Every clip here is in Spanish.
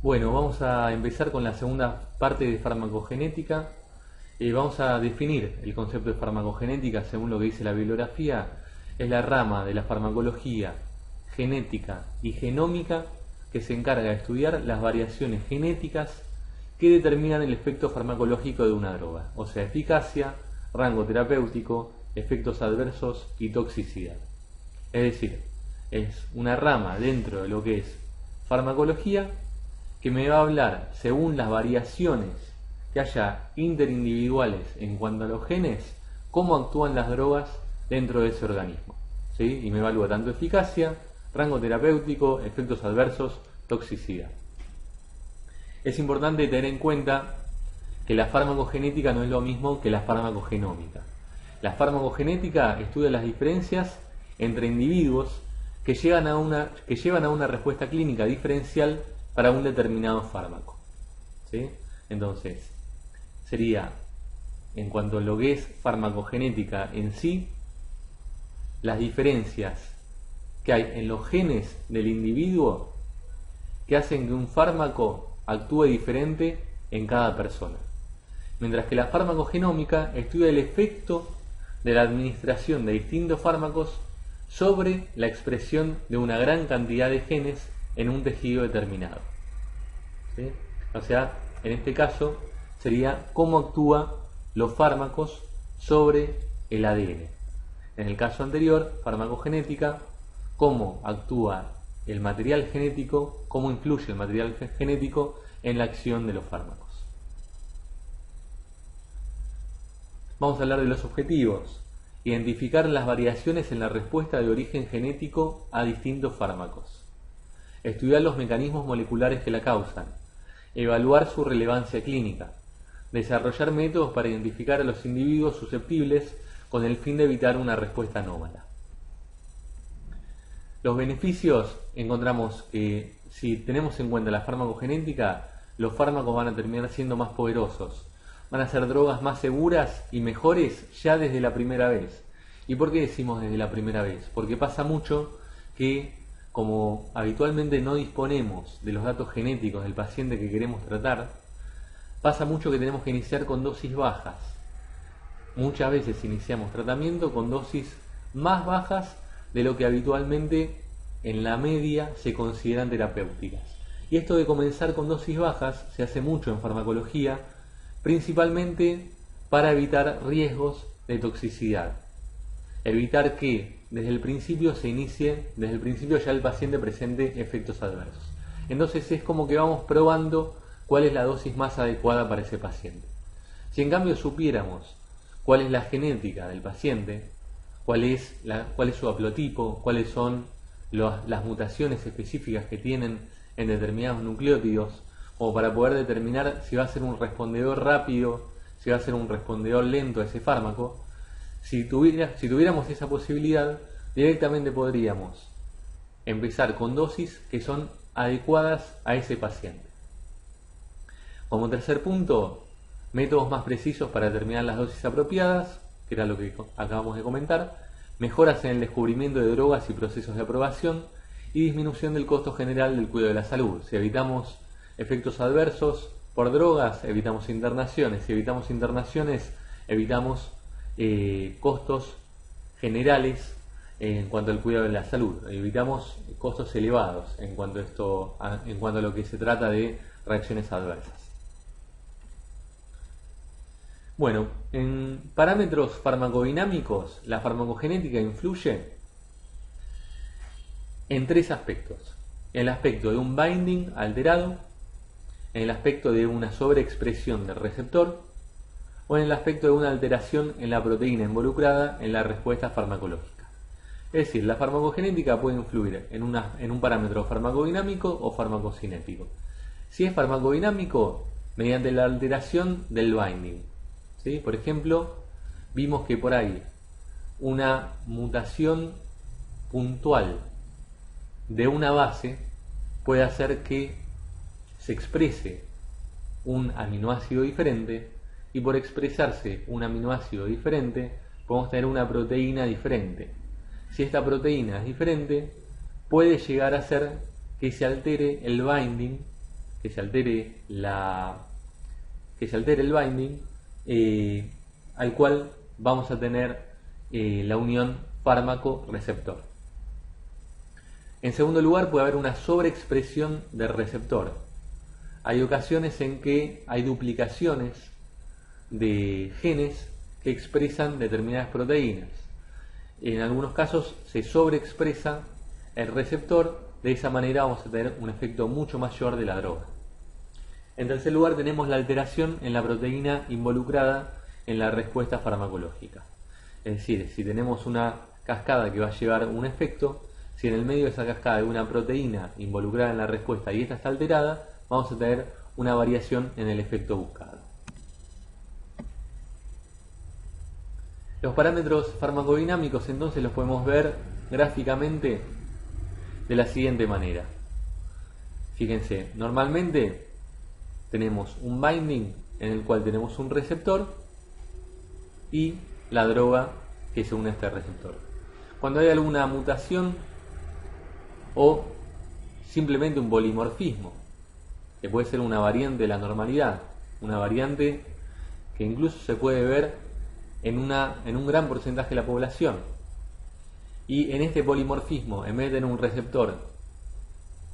Bueno, vamos a empezar con la segunda parte de farmacogenética. Vamos a definir el concepto de farmacogenética según lo que dice la bibliografía. Es la rama de la farmacología genética y genómica que se encarga de estudiar las variaciones genéticas que determinan el efecto farmacológico de una droga, o sea, eficacia, rango terapéutico, efectos adversos y toxicidad. Es decir, es una rama dentro de lo que es farmacología que me va a hablar según las variaciones que haya interindividuales en cuanto a los genes, cómo actúan las drogas dentro de ese organismo, ¿sí? Y me evalúa tanto eficacia, rango terapéutico, efectos adversos, toxicidad. Es importante tener en cuenta que la farmacogenética no es lo mismo que la farmacogenómica. La farmacogenética estudia las diferencias entre individuos que llevan a una respuesta clínica diferencial para un determinado fármaco, ¿sí? Entonces, sería, en cuanto a lo que es farmacogenética en sí, las diferencias que hay en los genes del individuo que hacen que un fármaco actúe diferente en cada persona. Mientras que la farmacogenómica estudia el efecto de la administración de distintos fármacos sobre la expresión de una gran cantidad de genes en un tejido determinado, ¿sí? O sea, en este caso sería cómo actúan los fármacos sobre el ADN. En el caso anterior, farmacogenética, cómo actúa el material genético, cómo influye el material genético en la acción de los fármacos. Vamos a hablar de los objetivos. Identificar las variaciones en la respuesta de origen genético a distintos fármacos. Estudiar los mecanismos moleculares que la causan. Evaluar su relevancia clínica. Desarrollar métodos para identificar a los individuos susceptibles con el fin de evitar una respuesta anómala. Los beneficios, encontramos que si tenemos en cuenta la farmacogenética, los fármacos van a terminar siendo más poderosos. Van a ser drogas más seguras y mejores ya desde la primera vez. ¿Y por qué decimos desde la primera vez? Porque pasa mucho que, como habitualmente no disponemos de los datos genéticos del paciente que queremos tratar, pasa mucho que tenemos que iniciar con dosis bajas. Muchas veces iniciamos tratamiento con dosis más bajas de lo que habitualmente en la media se consideran terapéuticas. Y esto de comenzar con dosis bajas se hace mucho en farmacología, principalmente para evitar riesgos de toxicidad. Evitar que desde el principio ya el paciente presente efectos adversos. Entonces es como que vamos probando cuál es la dosis más adecuada para ese paciente. Si en cambio supiéramos cuál es la genética del paciente, cuál es su haplotipo, cuáles son las mutaciones específicas que tienen en determinados nucleótidos, o para poder determinar si va a ser un respondedor rápido, si va a ser un respondedor lento a ese fármaco, si tuviéramos esa posibilidad, directamente podríamos empezar con dosis que son adecuadas a ese paciente. Como tercer punto, métodos más precisos para determinar las dosis apropiadas, que era lo que acabamos de comentar, mejoras en el descubrimiento de drogas y procesos de aprobación, y disminución del costo general del cuidado de la salud. Si evitamos efectos adversos por drogas, evitamos internaciones. Si evitamos internaciones, evitamos costos generales en cuanto al cuidado de la salud. Evitamos costos elevados en cuanto a lo que se trata de reacciones adversas. Bueno, en parámetros farmacodinámicos, la farmacogenética influye en tres aspectos. En el aspecto de un binding alterado, en el aspecto de una sobreexpresión del receptor o en el aspecto de una alteración en la proteína involucrada en la respuesta farmacológica. Es decir, la farmacogenética puede influir en un parámetro farmacodinámico o farmacocinético. Si es farmacodinámico, mediante la alteración del binding, ¿sí? Por ejemplo, vimos que por ahí una mutación puntual de una base puede hacer que se exprese un aminoácido diferente, y por expresarse un aminoácido diferente podemos tener una proteína diferente. Si esta proteína es diferente, puede llegar a ser que se altere el binding que se altere el binding, al cual vamos a tener la unión fármaco-receptor. En segundo lugar, puede haber una sobreexpresión del receptor. Hay ocasiones en que hay duplicaciones de genes que expresan determinadas proteínas. En algunos casos se sobreexpresa el receptor, de esa manera vamos a tener un efecto mucho mayor de la droga. En tercer lugar, tenemos la alteración en la proteína involucrada en la respuesta farmacológica. Es decir, si tenemos una cascada que va a llevar un efecto, si en el medio de esa cascada hay una proteína involucrada en la respuesta y esta está alterada, vamos a tener una variación en el efecto buscado. Los parámetros farmacodinámicos entonces los podemos ver gráficamente de la siguiente manera. Fíjense, normalmente tenemos un binding en el cual tenemos un receptor y la droga que se une a este receptor. Cuando hay alguna mutación o simplemente un polimorfismo, que puede ser una variante de la normalidad, una variante que incluso se puede ver en un gran porcentaje de la población, y en este polimorfismo, en vez de tener un receptor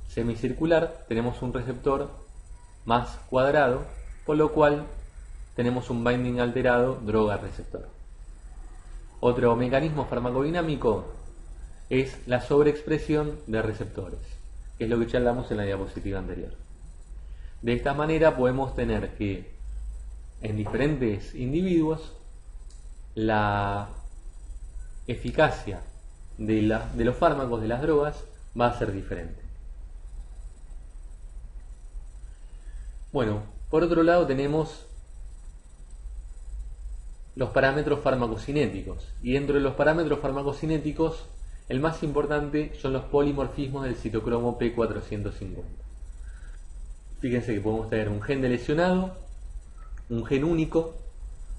semicircular, tenemos un receptor más cuadrado, por lo cual tenemos un binding alterado droga-receptor. Otro mecanismo farmacodinámico es la sobreexpresión de receptores, que es lo que ya hablamos en la diapositiva anterior. De esta manera podemos tener que en diferentes individuos la eficacia de los fármacos, de las drogas, va a ser diferente. Bueno, por otro lado tenemos los parámetros farmacocinéticos, y dentro de los parámetros farmacocinéticos el más importante son los polimorfismos del citocromo P450. Fíjense que podemos tener un gen de lesionado, un gen único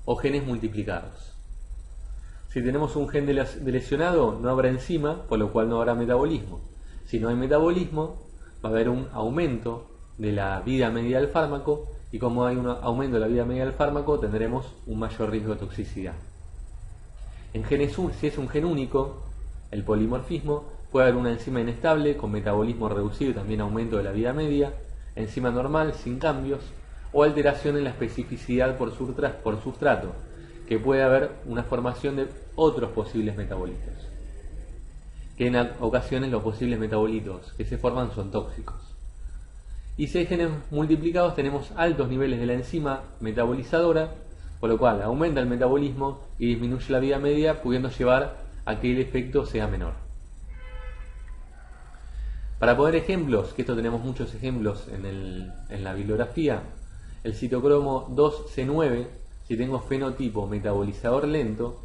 o genes multiplicados. Si tenemos un gen de lesionado, no habrá enzima, por lo cual no habrá metabolismo. Si no hay metabolismo, va a haber un aumento de la vida media del fármaco, y como hay un aumento de la vida media del fármaco, tendremos un mayor riesgo de toxicidad. En genes, si es un gen único, el polimorfismo, puede haber una enzima inestable con metabolismo reducido y también aumento de la vida media, enzima normal sin cambios, o alteración en la especificidad por sustrato, que puede haber una formación de otros posibles metabolitos, que en ocasiones los posibles metabolitos que se forman son tóxicos. Y si hay genes multiplicados, tenemos altos niveles de la enzima metabolizadora, por lo cual aumenta el metabolismo y disminuye la vida media, pudiendo llevar a que el efecto sea menor. Para poner ejemplos, que esto tenemos muchos ejemplos en la bibliografía, el citocromo 2C9, si tengo fenotipo metabolizador lento,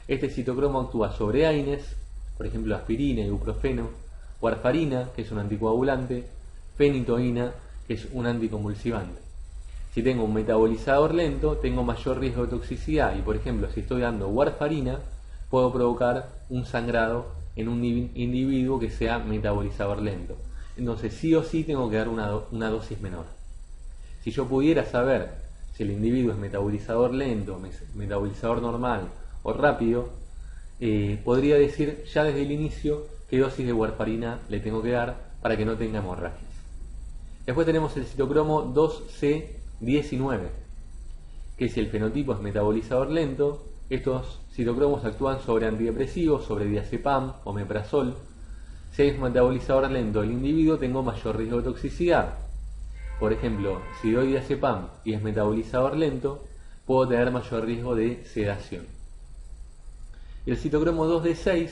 este citocromo actúa sobre AINES, por ejemplo aspirina, ibuprofeno, warfarina, que es un anticoagulante, fenitoína, que es un anticonvulsivante. Si tengo un metabolizador lento, tengo mayor riesgo de toxicidad, y por ejemplo, si estoy dando warfarina, puedo provocar un sangrado en un individuo que sea metabolizador lento. Entonces sí o sí tengo que dar una dosis menor. Si yo pudiera saber si el individuo es metabolizador lento, metabolizador normal o rápido, podría decir ya desde el inicio qué dosis de warfarina le tengo que dar para que no tenga hemorragias. Después tenemos el citocromo 2C19, que si el fenotipo es metabolizador lento, estos citocromos actúan sobre antidepresivos, sobre diazepam o meprazol. Si es metabolizador lento el individuo, tengo mayor riesgo de toxicidad. Por ejemplo, si doy diazepam y es metabolizador lento, puedo tener mayor riesgo de sedación. Y el citocromo 2D6,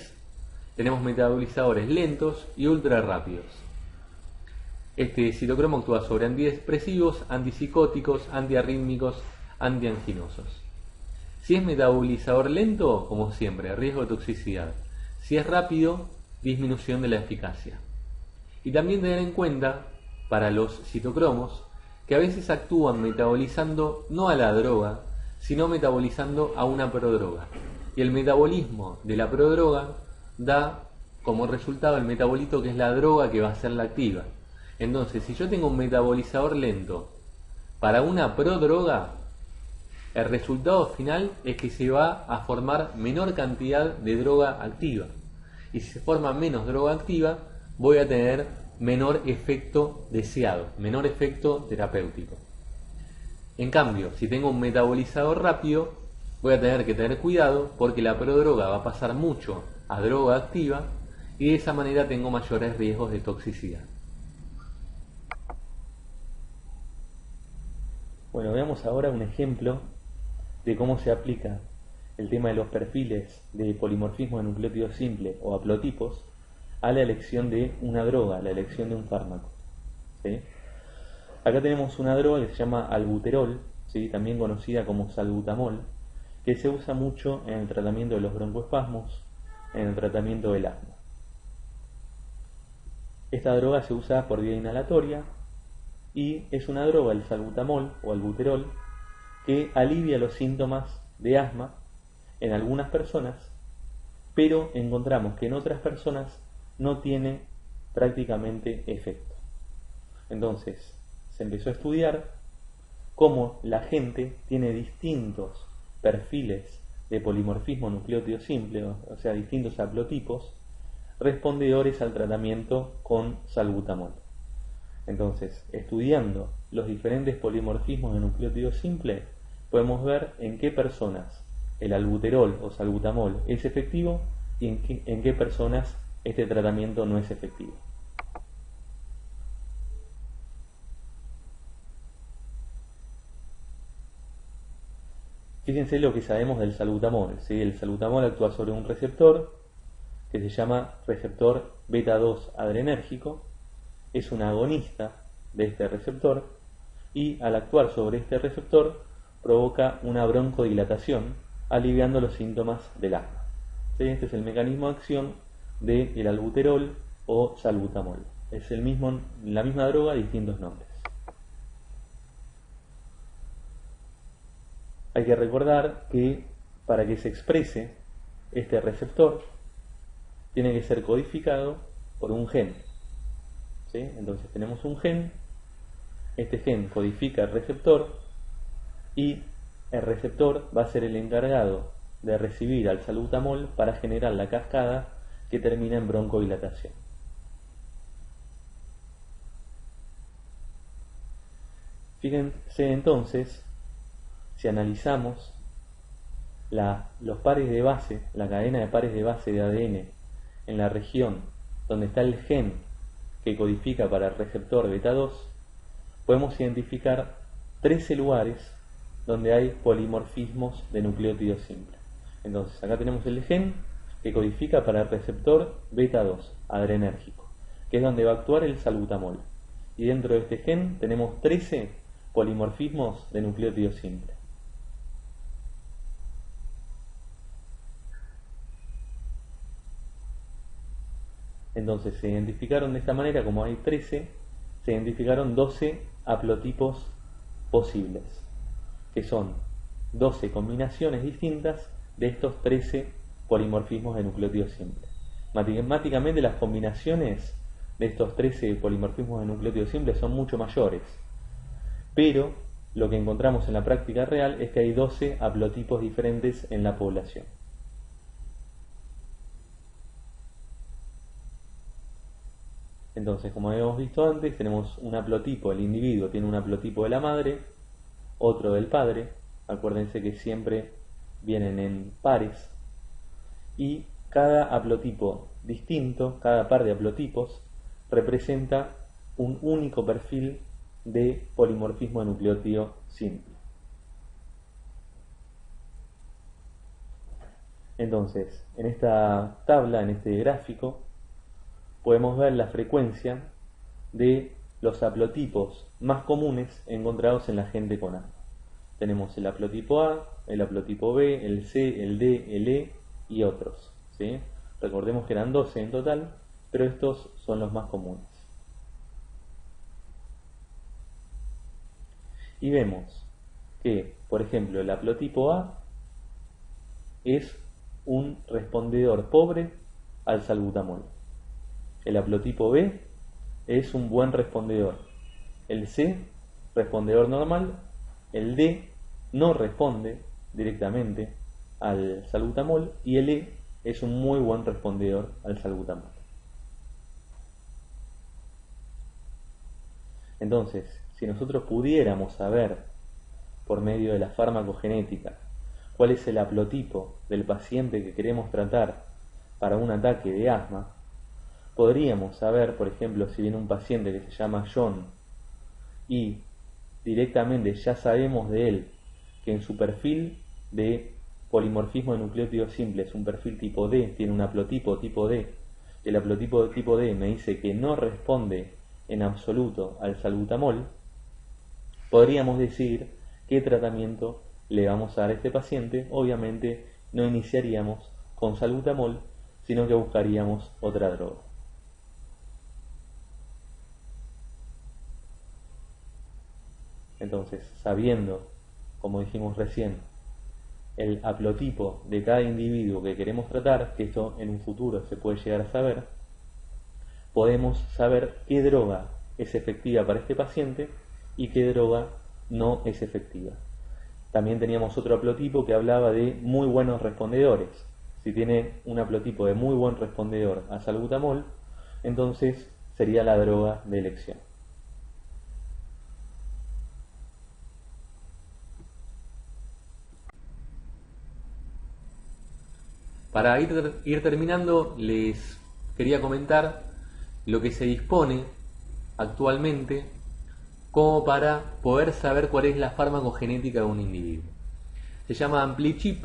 tenemos metabolizadores lentos y ultra rápidos. Este citocromo actúa sobre antidepresivos, antipsicóticos, antiarrítmicos, antianginosos. Si es metabolizador lento, como siempre, riesgo de toxicidad. Si es rápido, disminución de la eficacia. Y también tener en cuenta, para los citocromos, que a veces actúan metabolizando no a la droga, sino metabolizando a una prodroga. Y el metabolismo de la prodroga da como resultado el metabolito que es la droga que va a ser la activa. Entonces, si yo tengo un metabolizador lento para una prodroga, el resultado final es que se va a formar menor cantidad de droga activa. Y si se forma menos droga activa, voy a tener menor efecto deseado, menor efecto terapéutico. En cambio, si tengo un metabolizador rápido, voy a tener que tener cuidado porque la prodroga va a pasar mucho a droga activa y de esa manera tengo mayores riesgos de toxicidad. Bueno, veamos ahora un ejemplo de cómo se aplica el tema de los perfiles de polimorfismo de nucleótidos simples o haplotipos a la elección de una droga, a la elección de un fármaco. ¿Sí? Acá tenemos una droga que se llama albuterol, ¿sí? También conocida como salbutamol, que se usa mucho en el tratamiento de los broncoespasmos, en el tratamiento del asma. Esta droga se usa por vía inhalatoria y es una droga, el salbutamol o albuterol, que alivia los síntomas de asma en algunas personas, pero encontramos que en otras personas no tiene prácticamente efecto. Entonces, se empezó a estudiar cómo la gente tiene distintos perfiles de polimorfismo nucleótido simple, o sea, distintos haplotipos, respondedores al tratamiento con salbutamol. Entonces, estudiando los diferentes polimorfismos de nucleótido simple, podemos ver en qué personas el albuterol o salbutamol es efectivo y en qué personas este tratamiento no es efectivo. Fíjense lo que sabemos del salbutamol, ¿sí? El salbutamol actúa sobre un receptor que se llama receptor beta 2 adrenérgico, es un agonista de este receptor y al actuar sobre este receptor provoca una broncodilatación, aliviando los síntomas del asma. ¿Sí? Este es el mecanismo de acción del albuterol o salbutamol. Es la misma droga, distintos nombres. Hay que recordar que para que se exprese este receptor tiene que ser codificado por un gen. ¿Sí? Entonces tenemos un gen, este gen codifica el receptor y el receptor va a ser el encargado de recibir al salbutamol para generar la cascada que termina en broncodilatación. Fíjense entonces, si analizamos los pares de base, la cadena de pares de base de ADN en la región donde está el gen que codifica para el receptor beta 2, podemos identificar 13 lugares donde hay polimorfismos de nucleótido simple. Entonces, acá tenemos el gen que codifica para el receptor beta 2 adrenérgico, que es donde va a actuar el salbutamol. Y dentro de este gen tenemos 13 polimorfismos de nucleótido simple. Entonces se identificaron de esta manera, como hay 13, se identificaron 12 haplotipos posibles, que son 12 combinaciones distintas de estos 13 polimorfismos de nucleótido simple. Matemáticamente las combinaciones de estos 13 polimorfismos de nucleótido simple son mucho mayores, pero lo que encontramos en la práctica real es que hay 12 haplotipos diferentes en la población. Entonces, como habíamos visto antes, tenemos un haplotipo, el individuo tiene un haplotipo de la madre, otro del padre, acuérdense que siempre vienen en pares, y cada haplotipo distinto, cada par de haplotipos, representa un único perfil de polimorfismo de nucleótido simple. Entonces, en esta tabla, en este gráfico, podemos ver la frecuencia de los haplotipos más comunes encontrados en la gente con asma. Tenemos el haplotipo A, el haplotipo B, el C, el D, el E y otros. ¿Sí? Recordemos que eran 12 en total, pero estos son los más comunes. Y vemos que, por ejemplo, el haplotipo A es un respondedor pobre al salbutamol. El haplotipo B es un buen respondedor. El C, respondedor normal. El D, no responde directamente al salbutamol. Y el E es un muy buen respondedor al salbutamol. Entonces, si nosotros pudiéramos saber, por medio de la farmacogenética, cuál es el haplotipo del paciente que queremos tratar para un ataque de asma, podríamos saber, por ejemplo, si viene un paciente que se llama John y directamente ya sabemos de él que en su perfil de polimorfismo de nucleótidos simples, un perfil tipo D, tiene un haplotipo tipo D, el haplotipo de tipo D me dice que no responde en absoluto al salbutamol, podríamos decir qué tratamiento le vamos a dar a este paciente. Obviamente no iniciaríamos con salbutamol, sino que buscaríamos otra droga. Entonces, sabiendo, como dijimos recién, el haplotipo de cada individuo que queremos tratar, que esto en un futuro se puede llegar a saber, podemos saber qué droga es efectiva para este paciente y qué droga no es efectiva. También teníamos otro haplotipo que hablaba de muy buenos respondedores. Si tiene un haplotipo de muy buen respondedor a salbutamol, entonces sería la droga de elección. Para ir terminando, les quería comentar lo que se dispone actualmente como para poder saber cuál es la farmacogenética de un individuo. Se llama AmpliChip,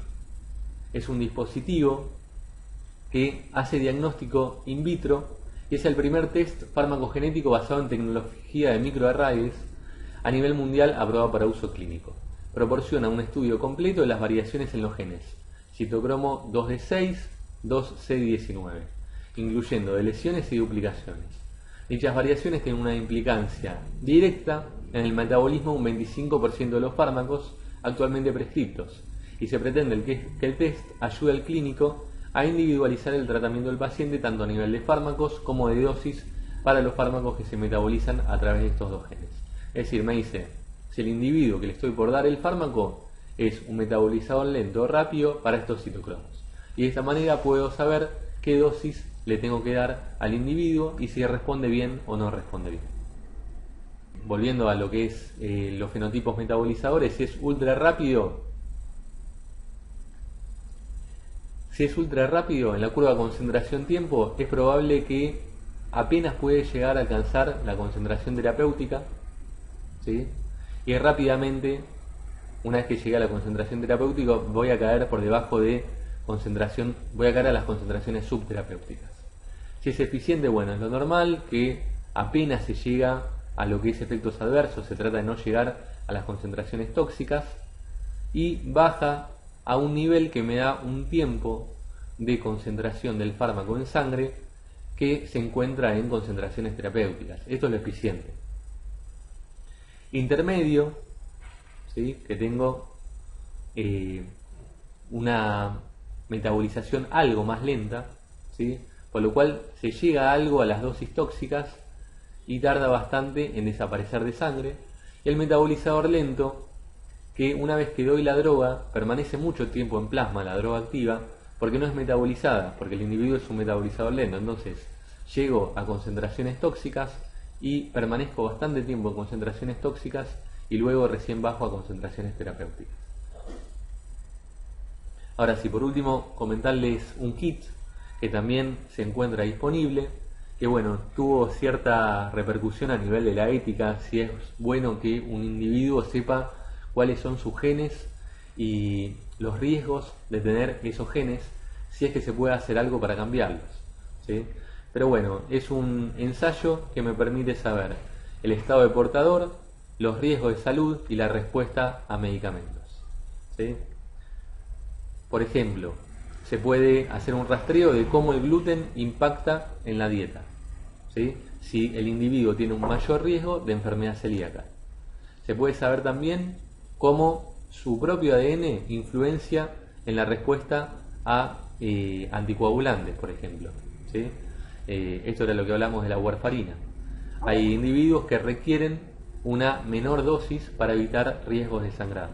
es un dispositivo que hace diagnóstico in vitro y es el primer test farmacogenético basado en tecnología de microarrays a nivel mundial aprobado para uso clínico. Proporciona un estudio completo de las variaciones en los genes citocromo 2D6, 2C19, incluyendo deleciones y duplicaciones. Dichas variaciones tienen una implicancia directa en el metabolismo de un 25% de los fármacos actualmente prescriptos, y se pretende que el test ayude al clínico a individualizar el tratamiento del paciente tanto a nivel de fármacos como de dosis para los fármacos que se metabolizan a través de estos dos genes. Es decir, me dice si el individuo que le estoy por dar el fármaco es un metabolizador lento o rápido para estos citocromos. Y de esta manera puedo saber qué dosis le tengo que dar al individuo y si responde bien o no responde bien. Volviendo a lo que es los fenotipos metabolizadores, si es ultra rápido, en la curva de concentración-tiempo es probable que apenas puede llegar a alcanzar la concentración terapéutica, ¿sí? Y rápidamente, una vez que llegue a la concentración terapéutica, voy a caer por debajo de concentración, voy a caer a las concentraciones subterapéuticas. Si es eficiente, bueno, es lo normal, que apenas se llega a lo que es efectos adversos, se trata de no llegar a las concentraciones tóxicas, y baja a un nivel que me da un tiempo de concentración del fármaco en sangre que se encuentra en concentraciones terapéuticas. Esto es lo eficiente. Intermedio, ¿sí? Que tengo una metabolización algo más lenta, ¿sí? Por lo cual se llega algo a las dosis tóxicas y tarda bastante en desaparecer de sangre. Y el metabolizador lento, que una vez que doy la droga, permanece mucho tiempo en plasma, la droga activa, porque no es metabolizada, porque el individuo es un metabolizador lento. Entonces llego a concentraciones tóxicas y permanezco bastante tiempo en concentraciones tóxicas y luego recién bajo a concentraciones terapéuticas. Ahora sí, por último, comentarles un kit que también se encuentra disponible, que bueno, tuvo cierta repercusión a nivel de la ética, si es bueno que un individuo sepa cuáles son sus genes y los riesgos de tener esos genes, si es que se puede hacer algo para cambiarlos, ¿sí? Pero bueno, es un ensayo que me permite saber el estado de portador, los riesgos de salud y la respuesta a medicamentos, ¿sí? Por ejemplo, se puede hacer un rastreo de cómo el gluten impacta en la dieta, ¿sí? Si el individuo tiene un mayor riesgo de enfermedad celíaca. Se puede saber también cómo su propio ADN influencia en la respuesta a anticoagulantes, por ejemplo, ¿sí? Esto era lo que hablamos de la warfarina. hay individuos que requieren una menor dosis para evitar riesgos de sangrado.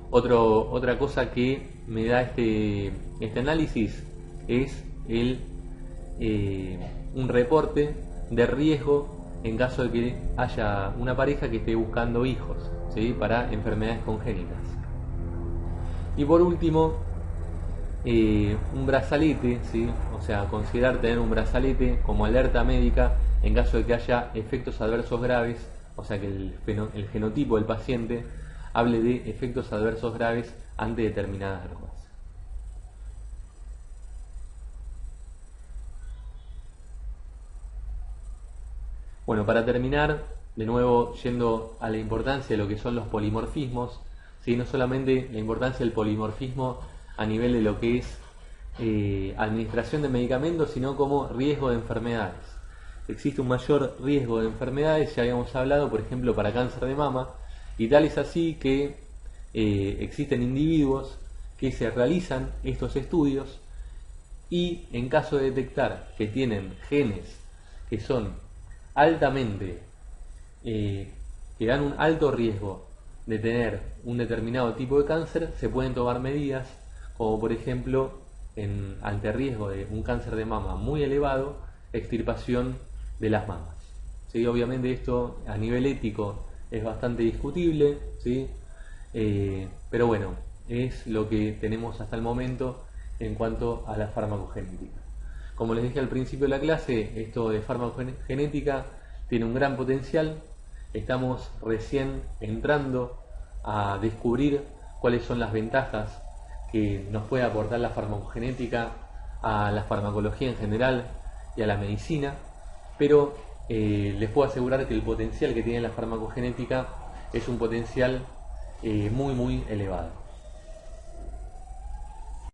Otra cosa que me da este análisis es un reporte de riesgo en caso de que haya una pareja que esté buscando hijos, ¿sí?, para enfermedades congénitas. Y por último, un brazalete, ¿sí?, o sea, considerar tener un brazalete como alerta médica en caso de que haya efectos adversos graves, o sea, que el genotipo del paciente hable de efectos adversos graves ante determinadas drogas. Bueno, para terminar, de nuevo yendo a la importancia de lo que son los polimorfismos, ¿sí?, no solamente la importancia del polimorfismo a nivel de lo que es administración de medicamentos, sino como riesgo de enfermedades. Existe un mayor riesgo de enfermedades, ya habíamos hablado, por ejemplo, para cáncer de mama, y tal es así que existen individuos que se realizan estos estudios y en caso de detectar que tienen genes que son altamente, que dan un alto riesgo de tener un determinado tipo de cáncer, se pueden tomar medidas como por ejemplo ante riesgo de un cáncer de mama muy elevado, extirpación de las mamas, ¿sí? Obviamente esto a nivel ético es bastante discutible, ¿sí? Pero bueno, es lo que tenemos hasta el momento en cuanto a la farmacogenética. Como les dije al principio de la clase, esto de farmacogenética tiene un gran potencial. Estamos recién entrando a descubrir cuáles son las ventajas que nos puede aportar la farmacogenética a la farmacología en general y a la medicina, pero les puedo asegurar que el potencial que tiene la farmacogenética es un potencial muy elevado.